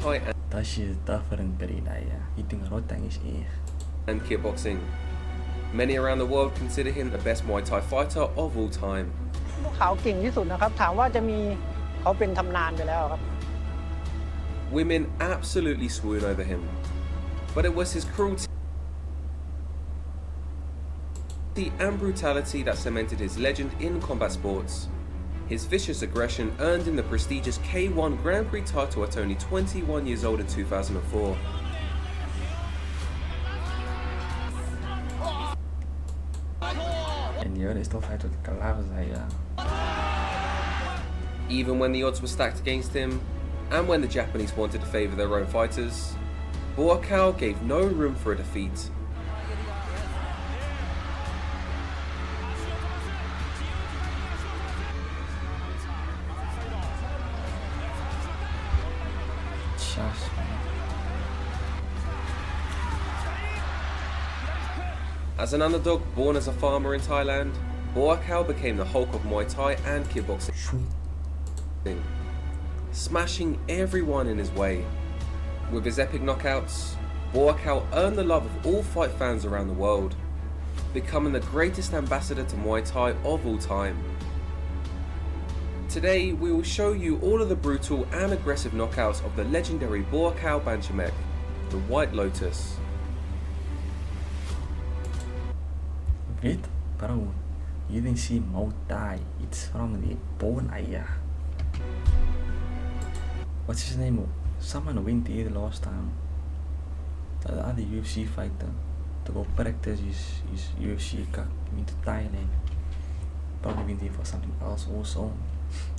Dat is different periode. Eating rotang is and kickboxing. Many around the world consider him the best Muay Thai fighter of all time. ขาวเก่งที่สุดนะครับถามว่าจะมีเขาเป็นตำนานไปแล้วครับ Women absolutely swoon over him, but it was his cruelty and brutality that cemented his legend in combat sports. His vicious aggression earned him the prestigious K1 Grand Prix title at only 21 years old in 2004. En die is toch uit het klaar zijn. Even when the odds were stacked against him, and when the Japanese wanted to favour their own fighters, Buakaw gave no room for a defeat. As an underdog born as a farmer in Thailand, Buakaw became the Hulk of Muay Thai and kickboxing, smashing everyone in his way. With his epic knockouts, Buakaw earned the love of all fight fans around the world, becoming the greatest ambassador to Muay Thai of all time. Today, we will show you all of the brutal and aggressive knockouts of the legendary Buakaw Banchamek, the White Lotus. Weet, bro, you didn't see Muay Thai. It's from the bone aya. What's his name? Someone went here the last time. The other UFC fighter to go practice his UFC cut. He went to Thailand. Probably went here for something else also.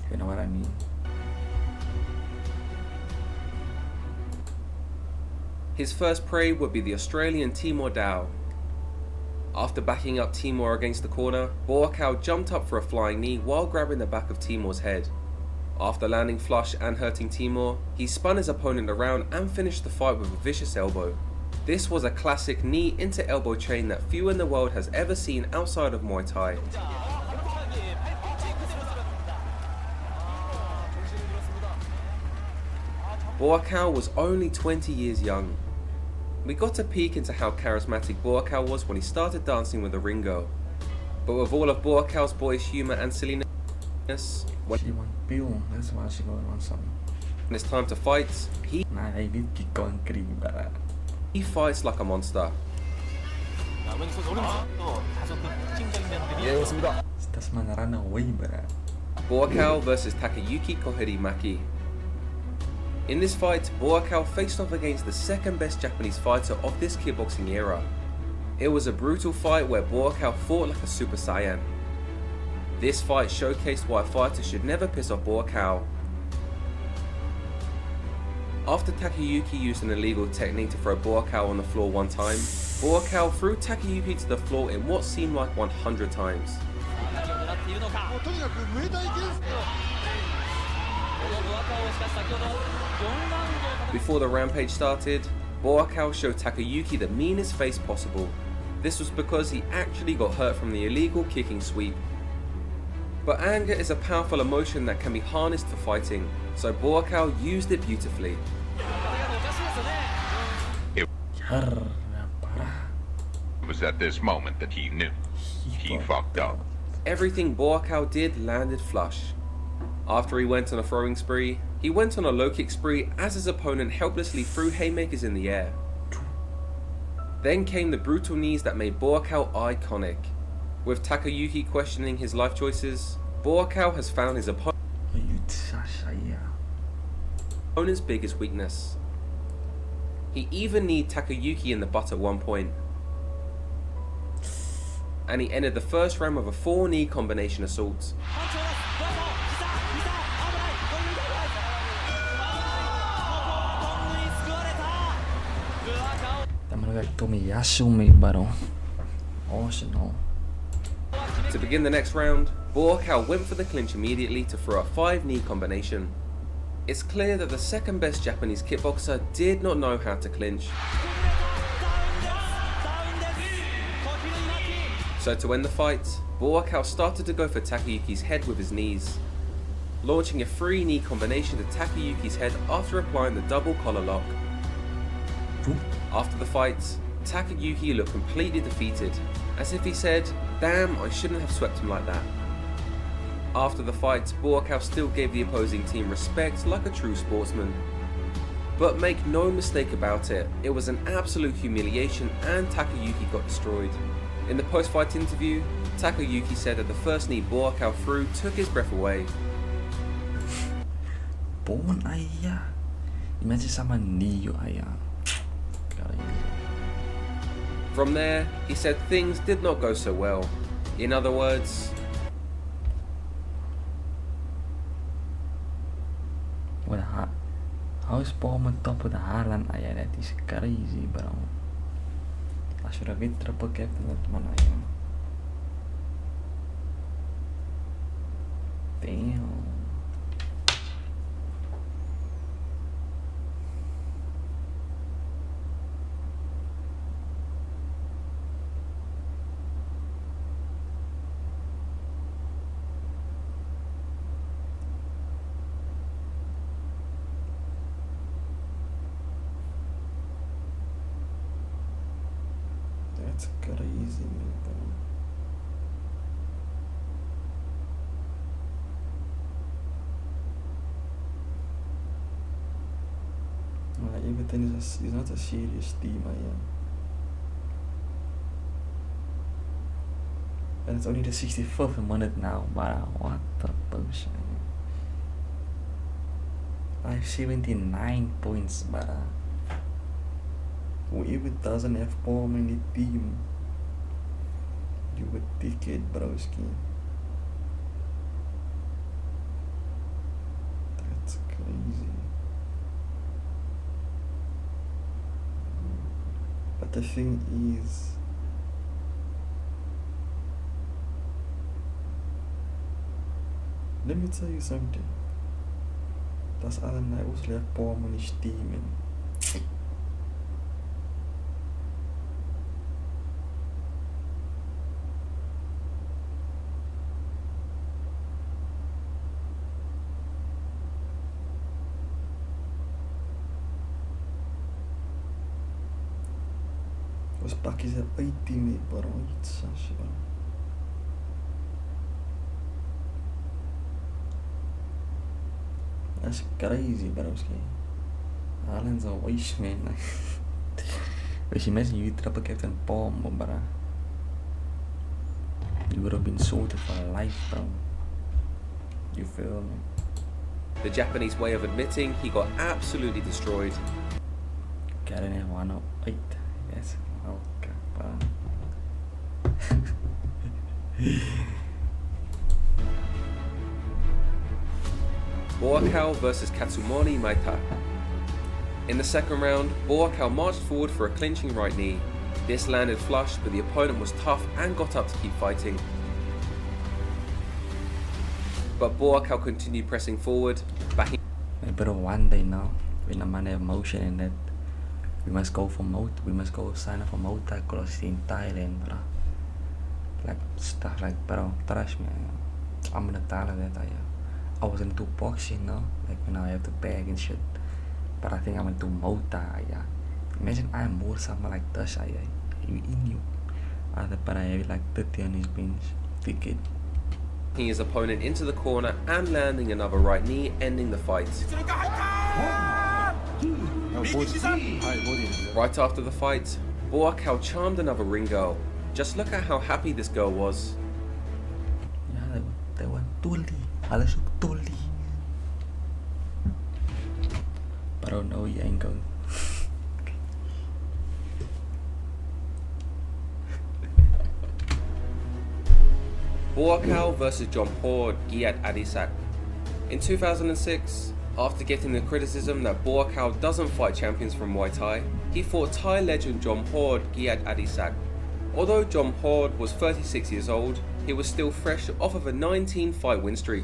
You know what I mean? His first prey would be the Australian Timor Dow. After backing up Timor against the corner, Buakaw jumped up for a flying knee while grabbing the back of Timor's head. After landing flush and hurting Timor, he spun his opponent around and finished the fight with a vicious elbow. This was a classic knee into elbow chain that few in the world has ever seen outside of Muay Thai. Buakaw was only 20 years young. We got a peek into how charismatic Buakaw was when he started dancing with the ring girl. But with all of Buakaw's boyish humour and silliness, when She want pill. That's why she going on something. it's time to fight, Nah, hij weet die concrete, bro. he fights like a monster. Dat is mijn run away, bro. Buakaw versus Takayuki Kohirimaki. In this fight, Buakaw faced off against the second best Japanese fighter of this kickboxing era. It was a brutal fight where Buakaw fought like a Super Saiyan. This fight showcased why a fighter should never piss off Buakaw. After Takayuki used an illegal technique to throw Buakaw on the floor one time, Buakaw threw Takayuki to the floor in what seemed like 100 times. Before the rampage started, Buakaw showed Takayuki the meanest face possible. This was because he actually got hurt from the illegal kicking sweep. But anger is a powerful emotion that can be harnessed for fighting, so Buakaw used it beautifully. It was at this moment that he knew he fucked up. Everything Buakaw did landed flush. After he went on a throwing spree, he went on a low kick spree as his opponent helplessly threw haymakers in the air. Then came the brutal knees that made Buakaw iconic. With Takayuki questioning his life choices, Buakaw has found his opponent's biggest weakness. He even kneed Takayuki in the butt at one point. And he ended the first round with a 4-knee combination assault. To begin the next round, Buakaw went for the clinch immediately to throw a 5-knee combination. It's clear that the second best Japanese kickboxer did not know how to clinch. So to end the fight, Buakaw started to go for Takayuki's head with his knees. launching a 3-knee combination to Takayuki's head after applying the double collar lock. Oeh. After the fight, Takayuki looked completely defeated, as if he said, "Damn, I shouldn't have swept him like that." After the fight, Buakaw still gave the opposing team respect like a true sportsman. But make no mistake about it, it was an absolute humiliation and Takayuki got destroyed. In the post-fight interview, Takayuki said that the first knee Buakaw threw took his breath away. Bon ayah. Imagine sama Neo ayah. From there, he said things did not go so well. In other words, How is Paul on top of the Haaland ayah? That is crazy, bro. I should have been triple captain that man ayah. Damn. That's crazy, man. Everton is not a serious team, and it's only the 65th minute now, but what the bullshit. I have 79 points, but whoever doesn't have form in the team, you a dickhead, broski. That's crazy. But the thing is, let me tell you something. That's Alan I also have form in his team, man. Was pakkies er uit team, bro. Iets as bro. That's crazy, broski. Alan's a wish, man. Wish you imagine you triple captain Palm, bro. You would have been sorted for life, bro. You feel me? the Japanese way of admitting he got absolutely destroyed. Karen have 108. Yes. Okay. Buakaw versus Katsumori Maita. In the second round, Buakaw marched forward for a clinching right knee. This landed flush, but the opponent was tough and got up to keep fighting. But Buakaw continued pressing forward, backing. But one day now, when a man have motion and that we must go for mode, we must go sign up for motocross in Thailand, bro. Like stuff like, bro, trust me, I'm gonna tell her that I wasn't into boxing, no, like when I have to bag and shit. But I think I'm into motor, yeah. Imagine I'm more something like this, you in you. But I have like 30 on his bench, ticket. His opponent into the corner and landing another right knee, ending the fight. Right after the fight, Buakaw charmed another ring girl. Just look at how happy this girl was. Yeah, they were totally. Alles ook tolly. But oh no, you ain't going. Buakaw versus John Horde Giat Adisak. In 2006, after getting the criticism that Buakaw doesn't fight champions from Muay Thai, he fought Thai legend John Horde Giat Adisak. Although John Horde was 36 years old, he was still fresh off of a 19-fight win streak.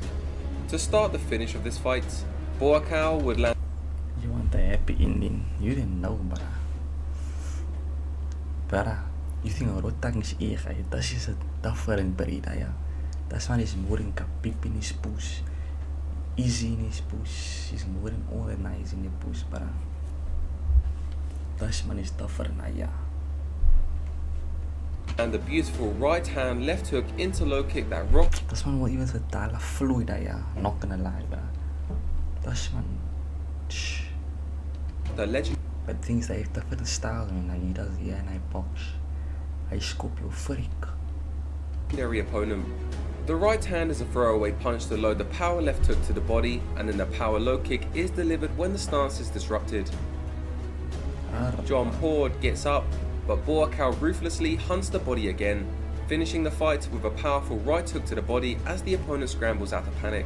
To start the finish of this fight, Buakaw would land. You want a happy ending? You didn't know, brah. Brah, you think a rotang is eer, dat is a different breed, ja. Dat is maar eens more in kapip in his poes. easy in his push. He's moving organized in the push, but Dutchman is tougher than Aya. And the beautiful right hand left hook into low kick that rocked. Dutchman wil iewers totale fluid Aya. Not gonna lie, but Dutchman, The legend. but things that heeft different styles, man. Like he does here and I box. Hij scoop your freak. Legendary opponent. The right hand is a throwaway punch to load the power left hook to the body, and then the power low kick is delivered when the stance is disrupted. John Pord gets up, but Buakaw ruthlessly hunts the body again, finishing the fight with a powerful right hook to the body as the opponent scrambles out of panic.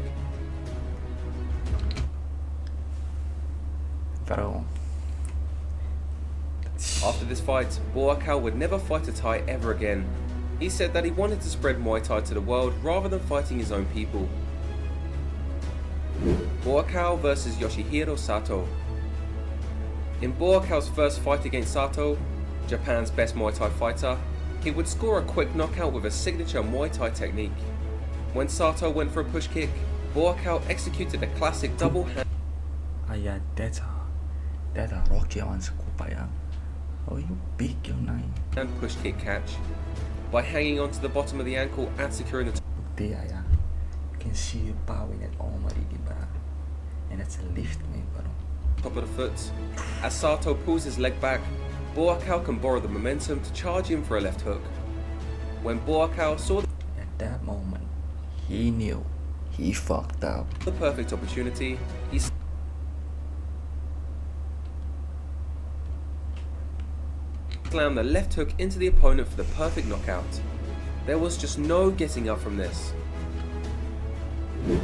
Bro. After this fight, Buakaw would never fight a Thai ever again. He said that he wanted to spread Muay Thai to the world rather than fighting his own people. Buakaw versus Yoshihiro Sato. In Buakaw's first fight against Sato, Japan's best Muay Thai fighter, he would score a quick knockout with a signature Muay Thai technique. When Sato went for a push kick, Buakaw executed a classic double hand. Aya, that's a rocky one scoop Aya. Oh, you big your nine. And push kick catch. By hanging onto the bottom of the ankle and securing the There Aya. You can see the power in that arm already, bro. And that's a lift, man, bro. top of the foot. As Sato pulls his leg back, Buakaw can borrow the momentum to charge in for a left hook. When Buakaw saw At that moment, he knew he fucked up. the perfect opportunity, he slammed the left hook into the opponent for the perfect knockout. There was just no getting up from this.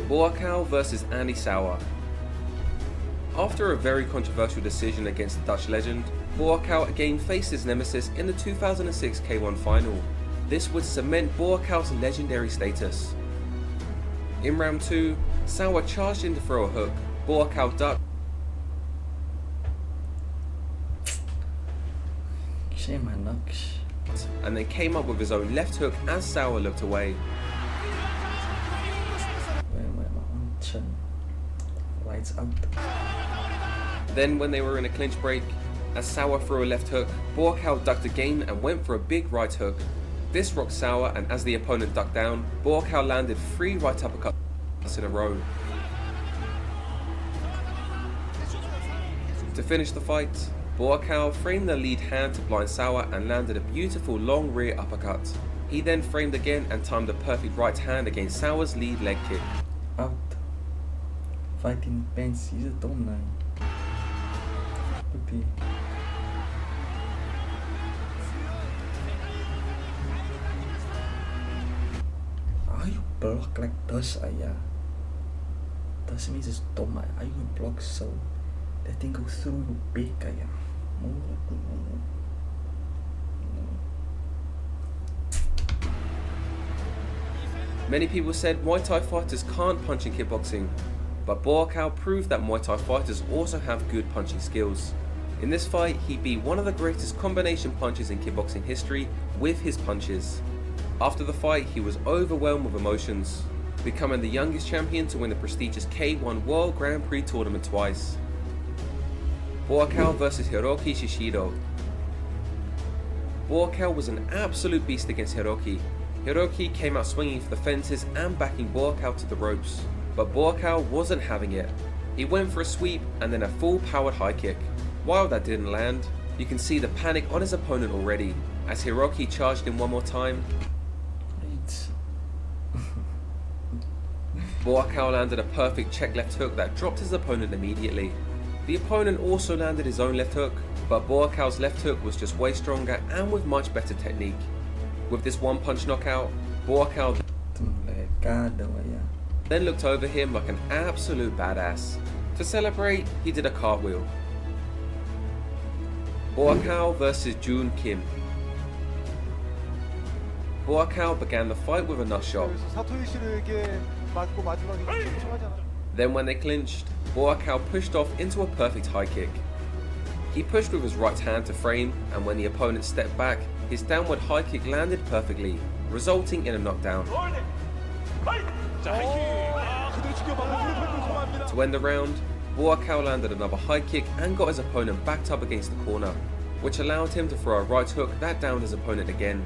Buakaw versus Andy Sauer. After a very controversial decision against the Dutch legend, Buakaw again faced his nemesis in the 2006 K1 final. This would cement Buakaw's legendary status. In round 2, Sauer charged in to throw a hook. Buakaw ducked Shame my nuts. and then came up with his own left hook as Sauer looked away. Where my chin. Lights out. Then when they were in a clinch break, as Sauer threw a left hook, Buakaw ducked again and went for a big right hook. This rocked Sauer, and as the opponent ducked down, Buakaw landed 3 right uppercuts in a row. To finish the fight, Buakaw framed the lead hand to blind Sauer and landed a beautiful long rear uppercut. He then framed again and timed a perfect right hand against Sauer's lead leg kick. Out. Fighting pants, he's a dumb man. Puppy. Are you block like this, Aya? This means it's dumb, Aya. Are you block so that thing goes through your beak, Aya? No. Many people said Muay Thai fighters can't punch in kickboxing, but Buakaw proved that Muay Thai fighters also have good punching skills. In this fight, he beat one of the greatest combination punches in kickboxing history with his punches. After the fight, he was overwhelmed with emotions, becoming the youngest champion to win the prestigious K1 World Grand Prix tournament twice. Buakaw versus Hiroki Shishido. Buakaw was an absolute beast against Hiroki. Hiroki came out swinging for the fences and backing Buakaw to the ropes, but Buakaw wasn't having it. He went for a sweep and then a full powered high kick. While that didn't land, you can see the panic on his opponent already, as Hiroki charged in one more time. Right. Buakaw landed a perfect check left hook that dropped his opponent immediately. The opponent also landed his own left hook, but Buakaw's left hook was just way stronger and with much better technique. With this one punch knockout, Buakaw then looked over him like an absolute badass. To celebrate, he did a cartwheel. Buakaw versus Jun Kim. Buakaw began the fight with a nut shot. Then when they clinched, Buakaw pushed off into a perfect high kick. He pushed with his right hand to frame, and when the opponent stepped back, his downward high kick landed perfectly, resulting in a knockdown. To end the round, Buakaw landed another high kick and got his opponent backed up against the corner, which allowed him to throw a right hook that downed his opponent again.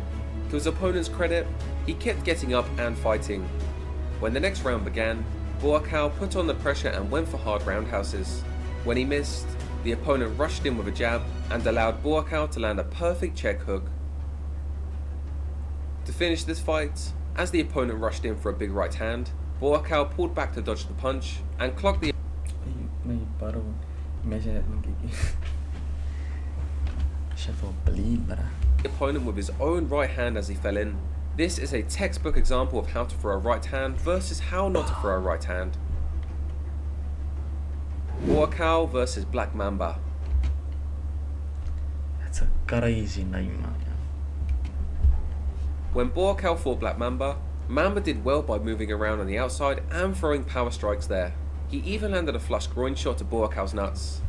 To his opponent's credit, he kept getting up and fighting. When the next round began, Buakaw put on the pressure and went for hard roundhouses. When he missed, the opponent rushed in with a jab and allowed Buakaw to land a perfect check hook. To finish this fight, as the opponent rushed in for a big right hand, Buakaw pulled back to dodge the punch and clocked the opponent with his own right hand as he fell in. This is a textbook example of how to throw a right hand versus how not to throw a right hand. Buakaw versus Black Mamba. That's a crazy name, man. When Buakaw fought Black Mamba, Mamba did well by moving around on the outside and throwing power strikes there. He even landed a flush groin shot to Buakaw's nuts.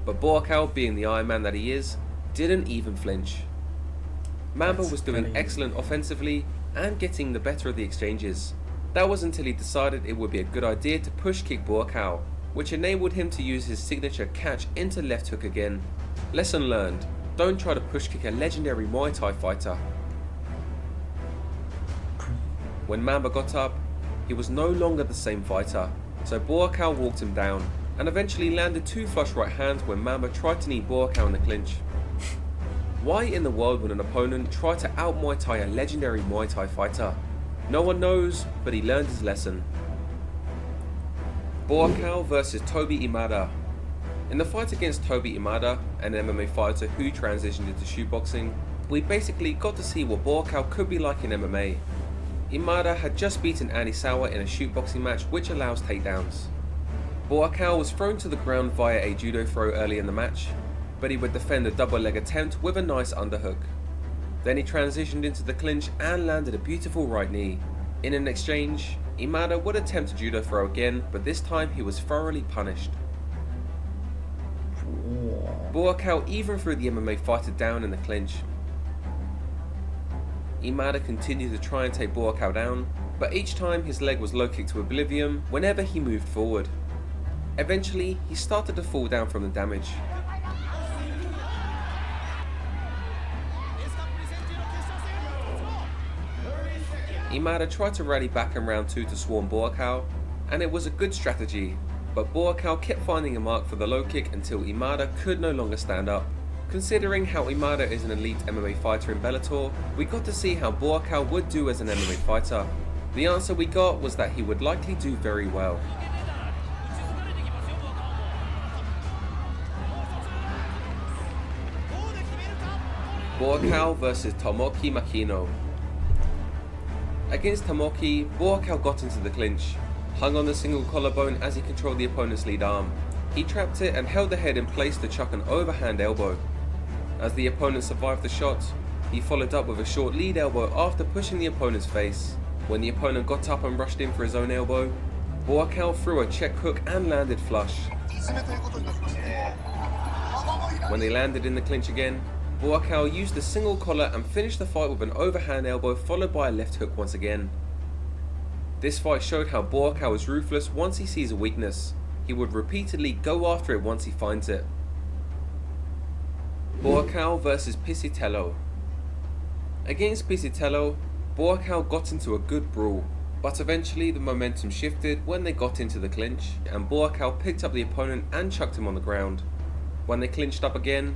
But Buakaw, being the Iron Man that he is, didn't even flinch. Mamba was doing excellent offensively and getting the better of the exchanges. That was until he decided it would be a good idea to push kick Buakaw, which enabled him to use his signature catch into left hook again. Lesson learned, don't try to push kick a legendary Muay Thai fighter. When Mamba got up, he was no longer the same fighter, so Buakaw walked him down and eventually landed two flush right hands when Mamba tried to knee Buakaw in the clinch. Why in the world would an opponent try to out Muay Thai a legendary Muay Thai fighter? No one knows, but he learned his lesson. Buakaw versus Tobi Imada. In the fight against Tobi Imada, an MMA fighter who transitioned into shootboxing, we basically got to see what Buakaw could be like in MMA. Imada had just beaten Andy Sauer in a shootboxing match which allows takedowns. Buakaw was thrown to the ground via a judo throw early in the match, but he would defend a double leg attempt with a nice underhook. Then he transitioned into the clinch and landed a beautiful right knee. In an exchange, Imada would attempt a judo throw again, but this time he was thoroughly punished. Buakaw even threw the MMA fighter down in the clinch. Imada continued to try and take Buakaw down, but each time his leg was low kicked to oblivion whenever he moved forward. Eventually, he started to fall down from the damage. Imada tried to rally back in round 2 to swarm Buakaw, and it was a good strategy, but Buakaw kept finding a mark for the low kick until Imada could no longer stand up. Considering how Imada is an elite MMA fighter in Bellator, we got to see how Buakaw would do as an MMA fighter. The answer we got was that he would likely do very well. Buakaw versus Tomoki Makino. Against Tomoki, Buakaw got into the clinch, hung on the single collarbone as he controlled the opponent's lead arm. He trapped it and held the head in place to chuck an overhand elbow. As the opponent survived the shot, he followed up with a short lead elbow after pushing the opponent's face. When the opponent got up and rushed in for his own elbow, Buakaw threw a check hook and landed flush. When they landed in the clinch again, Buakaw used a single collar and finished the fight with an overhand elbow followed by a left hook once again. This fight showed how Buakaw is ruthless once he sees a weakness. He would repeatedly go after it once he finds it. Buakaw versus Piscitello. Against Piscitello, Buakaw got into a good brawl, but eventually the momentum shifted when they got into the clinch, and Buakaw picked up the opponent and chucked him on the ground. When they clinched up again,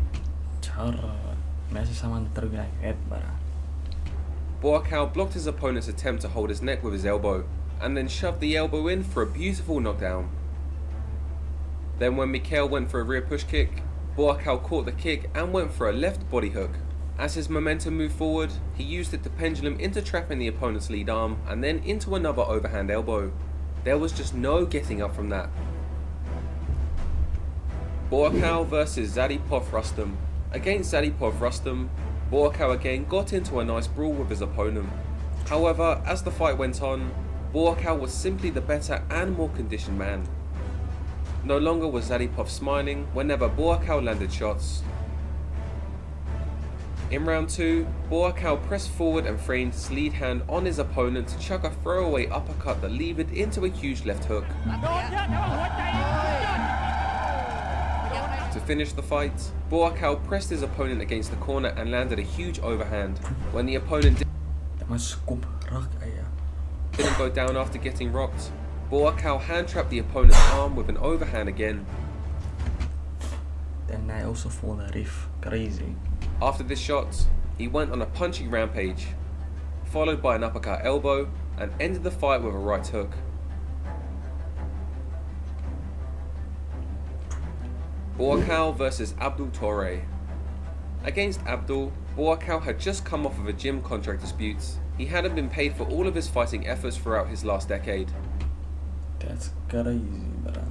Buakaw blocked his opponent's attempt to hold his neck with his elbow, and then shoved the elbow in for a beautiful knockdown. Then when Mikhail went for a rear push kick, Buakaw caught the kick and went for a left body hook. As his momentum moved forward, he used it to pendulum into trapping the opponent's lead arm and then into another overhand elbow. There was just no getting up from that. Buakaw versus Zadipov Rustam. Against Zadipov Rustam, Buakaw again got into a nice brawl with his opponent. However, as the fight went on, Buakaw was simply the better and more conditioned man. No longer was Zadipov smiling whenever Buakaw landed shots. In round 2, Buakaw pressed forward and framed his lead hand on his opponent to chuck a throwaway uppercut that levered into a huge left hook. To finish the fight, Buakaw pressed his opponent against the corner and landed a huge overhand. When the opponent didn't go down after getting rocked, Buakaw hand-trapped the opponent's arm with an overhand again. Then I also fall the riff. Crazy. After this shot, he went on a punching rampage, followed by an uppercut elbow, and ended the fight with a right hook. Buakaw versus Abdul Torre. Against Abdul, Buakaw had just come off of a gym contract dispute. He hadn't been paid for all of his fighting efforts throughout his last decade. That's crazy, bro.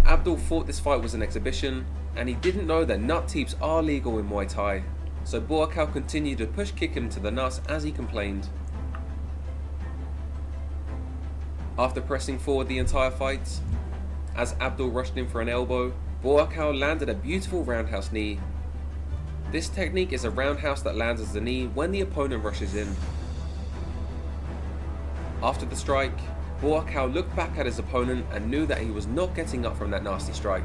Abdul thought this fight was an exhibition, and he didn't know that nut teeps are legal in Muay Thai, so Buakaw continued to push kick him to the nuts as he complained. After pressing forward the entire fight, as Abdul rushed in for an elbow, Buakaw landed a beautiful roundhouse knee. This technique is a roundhouse that lands as the knee when the opponent rushes in. After the strike, Buakaw looked back at his opponent and knew that he was not getting up from that nasty strike.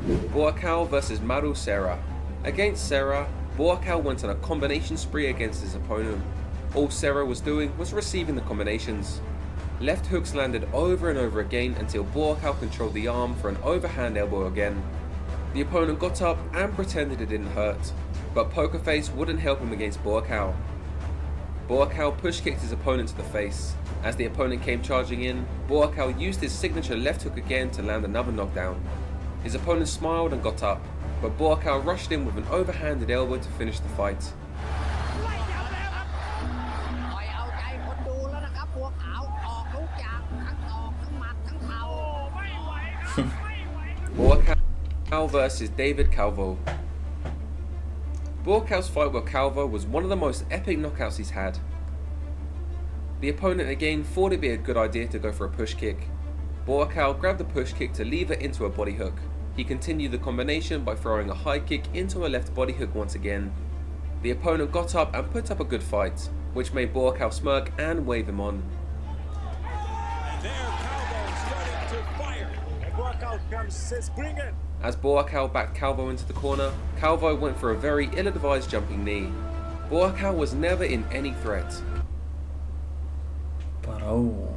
Buakaw versus Maru Serra. Against Serra, Buakaw went on a combination spree against his opponent. All Serra was doing was receiving the combinations. Left hooks landed over and over again until Buakaw controlled the arm for an overhand elbow again. The opponent got up and pretended it didn't hurt, but Poker Face wouldn't help him against Buakaw. Buakaw push kicked his opponent to the face. As the opponent came charging in, Buakaw used his signature left hook again to land another knockdown. His opponent smiled and got up, but Buakaw rushed in with an overhanded elbow to finish the fight. Buakaw versus David Calvo. Buakaw's fight with Calvo was one of the most epic knockouts he's had. The opponent again thought it'd be a good idea to go for a push kick. Buakaw grabbed the push kick to lever into a body hook. He continued the combination by throwing a high kick into a left body hook once again. The opponent got up and put up a good fight, which made Buakaw smirk and wave him on. As Buakaw backed Calvo into the corner, Calvo went for a very ill-advised jumping knee. Buakaw was never in any threat. Bro,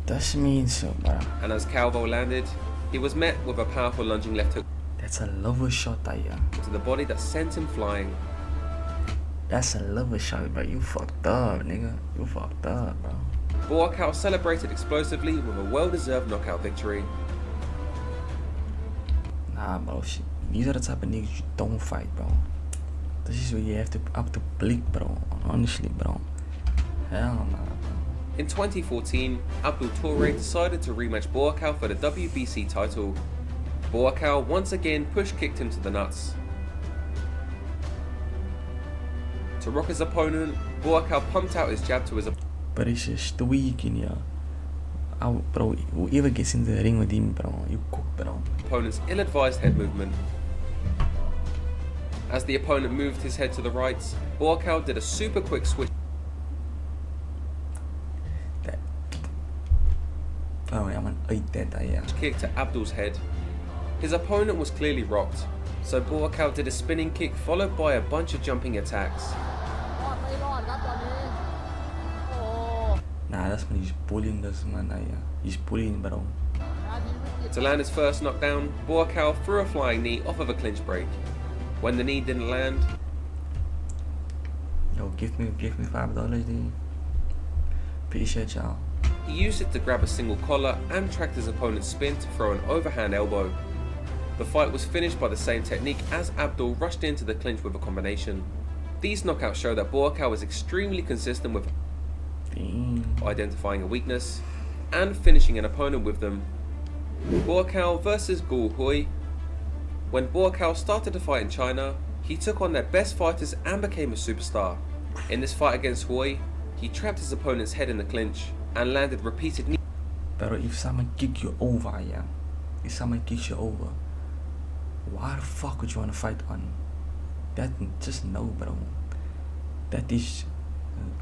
that's mean so, bro. And as Calvo landed, he was met with a powerful lunging left hook That's a lover shot, to the body that sent him flying. That's a lover shot, bro. You fucked up, nigga. You fucked up, bro. Buakaw celebrated explosively with a well-deserved knockout victory. Nah, bro. Shit. These are the type of niggas you don't fight, bro. This is where you have to up the blick, bro. Honestly, bro. Hell nah, bro. In 2014, Abdul Torre decided to rematch Buakaw for the WBC title. Buakaw once again push-kicked him to the nuts. To rock his opponent, Buakaw pumped out his jab to his opponent. But it's just tweaking, yeah. Bro, whoever gets in the ring with him, bro, you cook, bro. Opponent's ill-advised head movement. As the opponent moved his head to the right, Buakaw did a super quick switch Oh, I'm gonna eat that, yeah. kick to Abdul's head. His opponent was clearly rocked, so Buakaw did a spinning kick followed by a bunch of jumping attacks. Nah, that's when he's bullying this man, yeah. He's bullying, bro. To land his first knockdown, Buakaw threw a flying knee off of a clinch break. When the knee didn't land, Yo, give me $5, dude. Appreciate y'all. he used it to grab a single collar and tracked his opponent's spin to throw an overhand elbow. The fight was finished by the same technique as Abdul rushed into the clinch with a combination. These knockouts show that Buakaw was extremely consistent with identifying a weakness and finishing an opponent with them. Buakaw versus Gu Hui. When Buakaw started to fight in China, he took on their best fighters and became a superstar. In this fight against Hui, he trapped his opponent's head in the clinch and landed repeated knees. But if someone kick you over, yeah. If someone kicks you over, Why the fuck would you want to fight on? That, just no, bro. That is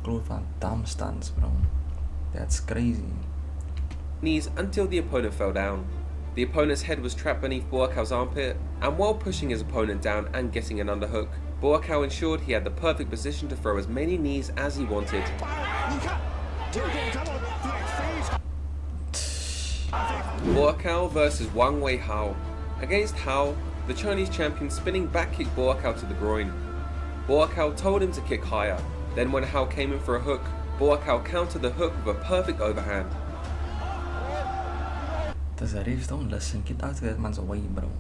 growth van dumb stunts, bro. That's crazy. Knees until the opponent fell down. The opponent's head was trapped beneath Buakaw's armpit, and while pushing his opponent down and getting an underhook, Buakaw ensured he had the perfect position to throw as many knees as he wanted. Buakaw versus Wang Wei Hao. Against Hao, the Chinese champion spinning back kicked Buakaw to the groin. Buakaw told him to kick higher. Then when Hao came in for a hook, Buakaw countered the hook with a perfect overhand. Does the refs don't listen? Get out of that man's way, bro.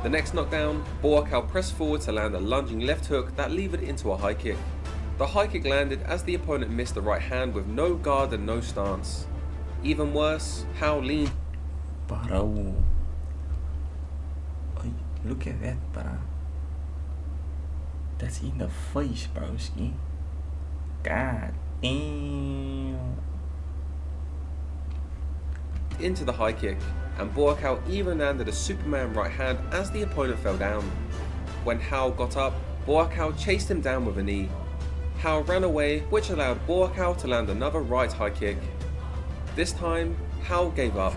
The next knockdown, Buakaw pressed forward to land a lunging left hook that levered into a high kick. The high kick landed as the opponent missed the right hand with no guard and no stance. Even worse, Hao leaned. Bro. Look at that, bro. That's in the face, broski. God damn. Into the high kick, and Buakaw even landed a Superman right hand as the opponent fell down. When Hao got up, Buakaw chased him down with a knee. Hao ran away, which allowed Buakaw to land another right high kick. This time, Hao gave up.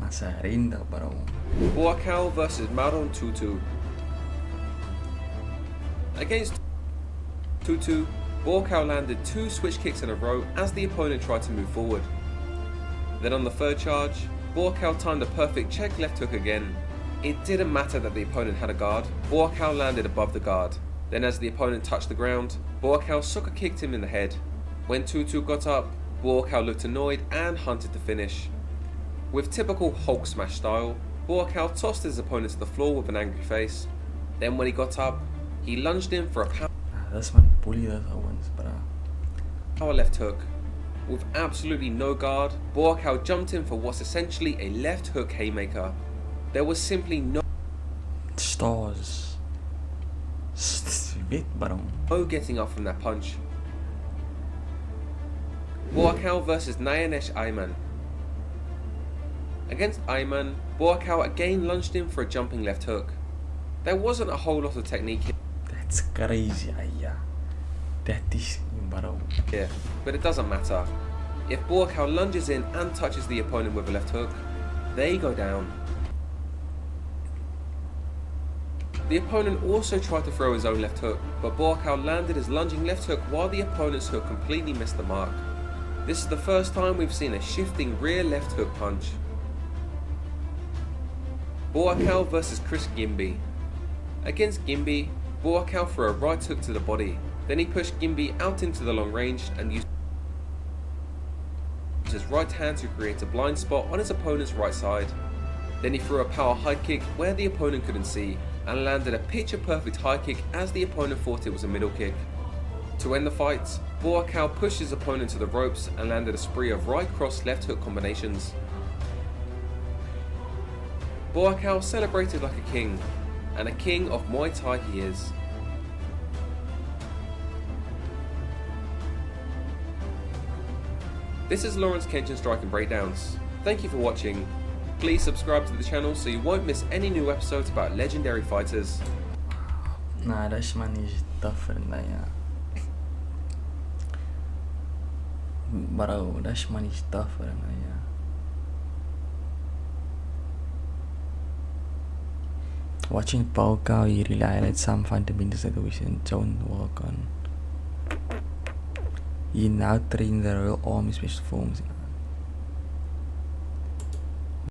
Masarinda, bro. Buakaw versus Maron Tutu. Against Tutu, Buakaw landed 2 switch kicks in a row as the opponent tried to move forward. Then on the third charge, Buakaw timed a perfect check left hook again. It didn't matter that the opponent had a guard, Buakaw landed above the guard. Then as the opponent touched the ground, Buakaw soccer kicked him in the head. When Tutu got up, Buakaw looked annoyed and hunted to finish. With typical Hulk smash style, Buakaw tossed his opponent to the floor with an angry face. Then when he got up, he lunged in for a This man bully those Owens, bro. power left hook. With absolutely no guard, Buakaw jumped in for what's essentially a left hook haymaker. There was simply no Wit, bro. getting up from that punch. Buakaw versus Nayanesh Ayman. Against Ayman, Buakaw again lunged in for a jumping left hook. There wasn't a whole lot of technique That's crazy, yeah. That is, bro. here, but it doesn't matter. If Buakaw lunges in and touches the opponent with a left hook, they go down. The opponent also tried to throw his own left hook, but Buakaw landed his lunging left hook while the opponent's hook completely missed the mark. This is the first time we've seen a shifting rear left hook punch. Buakaw versus Chris Gimby. Against Gimby, Buakaw threw a right hook to the body. Then he pushed Gimby out into the long range and used his right hand to create a blind spot on his opponent's right side. Then he threw a power high kick where the opponent couldn't see and landed a picture perfect high kick as the opponent thought it was a middle kick. To end the fight, Buakaw pushed his opponent to the ropes and landed a spree of right cross left hook combinations. Buakaw celebrated like a king, and a king of Muay Thai he is. This is Lawrence Kenshin Striking Breakdowns. Thank you for watching. Please subscribe to the channel so you won't miss any new episodes about legendary fighters. Nah, this man is different, yeah. Bro, this man is different, yeah. Watching Buakaw, he really highlights some fundamentals that we don't work on. He now trains the Royal Army Special Forces